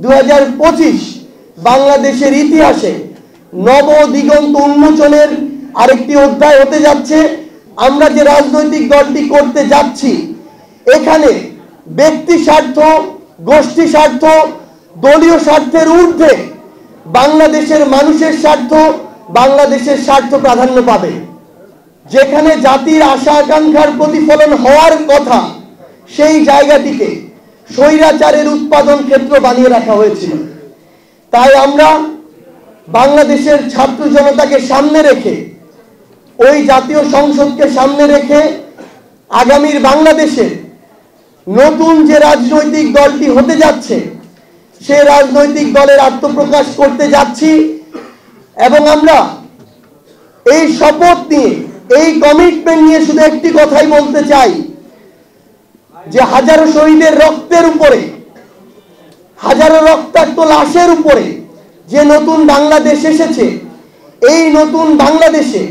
2025 বাংলাদেশের ইতিহাসে নব দিগন্ত উন্মোচনের আরেকটি অধ্যায় হতে যাচ্ছে। আমরা যে রাজনৈতিক দলটি করতে যাচ্ছি, এখানে ব্যক্তি স্বার্থ, গোষ্ঠী স্বার্থ, দলীয় স্বার্থের ঊর্ধ্বে বাংলাদেশের মানুষের স্বার্থ, বাংলাদেশের স্বার্থ প্রাধান্য পাবে। যেখানে জাতির আশা আকাঙ্ক্ষার প্রতিফলন হওয়ার কথা, সেই জায়গাটিকে স্বৈরাচারের উৎপাদন ক্ষেত্র বানিয়ে রাখা হয়েছিল। তাই আমরা বাংলাদেশের ছাত্র জনতাকে সামনে রেখে, ওই জাতীয় সংসদকে সামনে রেখে আগামীর বাংলাদেশে নতুন যে রাজনৈতিক দলটি হতে যাচ্ছে, সেই রাজনৈতিক দলের আত্মপ্রকাশ করতে যাচ্ছি। এবং আমরা এই শপথ নিয়ে, এই কমিটমেন্ট নিয়ে শুধু একটি কথাই বলতে চাই, যে হাজারো শহীদের রক্তের উপরে, হাজারো রক্তাক্ত লাশের উপরে যে নতুন বাংলাদেশ এসেছে, এই নতুন বাংলাদেশে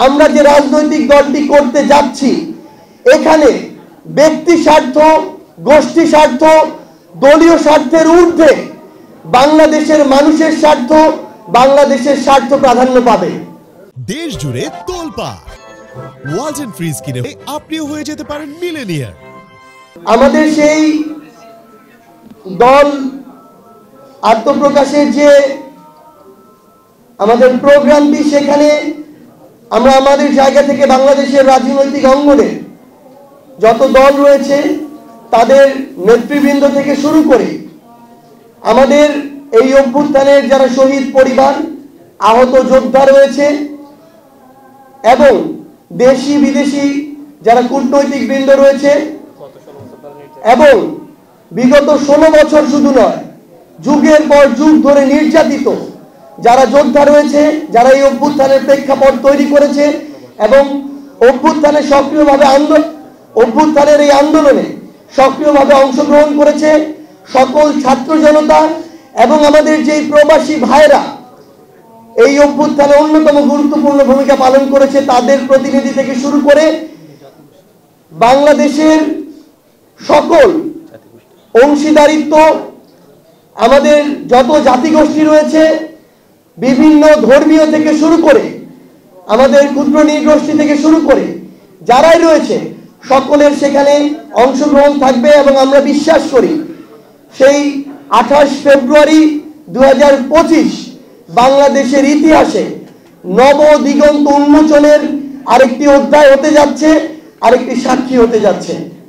আমরা যে রাজনৈতিক দলটি করতে যাচ্ছি, এখানে ব্যক্তি স্বার্থ, গোষ্ঠী স্বার্থ, দলীয় স্বার্থের ঊর্ধ্বে বাংলাদেশের মানুষের স্বার্থ, বাংলাদেশের স্বার্থ প্রাধান্য পাবে। দেশ জুড়ে তোলপাড় ওয়ালটন ফ্রিজ কিনে আপনিও হয়ে যেতে পারেন মিলেনিয়ার। আমাদের সেই দল আত্মপ্রকাশের যে আমাদের প্রোগ্রামটি, সেখানে আমরা আমাদের জায়গা থেকে বাংলাদেশের রাজনৈতিক অঙ্গনে যত দল রয়েছে তাদের নেতৃবৃন্দ থেকে শুরু করে আমাদের এই অভ্যুত্থানের যারা শহীদ পরিবার, আহত যোদ্ধা রয়েছে এবং দেশি বিদেশি যারা কূটনৈতিক বৃন্দ রয়েছে, এবং বিগত 16 বছর শুধু নয়, যুগের পর যুগ ধরে নির্যাতিত যারা যোদ্ধা রয়েছে, যারা এই অভ্যুত্থানের প্রেক্ষাপট তৈরি করেছে এবং অভ্যুত্থানের এই আন্দোলনে সক্রিয়ভাবে অংশগ্রহণ করেছে, সকল ছাত্র জনতা এবং আমাদের যেই প্রবাসী ভাইরা এই অভ্যুত্থানে অন্যতম গুরুত্বপূর্ণ ভূমিকা পালন করেছে, তাদের প্রতিনিধি থেকে শুরু করে বাংলাদেশের সকল অংশীদারিত্ব, আমাদের যত জাতিগোষ্ঠী রয়েছে, বিভিন্ন ধর্মীয় থেকে শুরু করে আমাদের ক্ষুদ্র নৃগোষ্ঠী থেকে শুরু করে যারাই রয়েছে, সকলের সেখানে অংশগ্রহণ থাকবে। এবং আমরা বিশ্বাস করি সেই 28 ফেব্রুয়ারি 2025 বাংলাদেশের ইতিহাসে নব দিগন্ত উন্মোচনের আরেকটি অধ্যায় হতে যাচ্ছে, আরেকটি সাক্ষী হতে যাচ্ছে।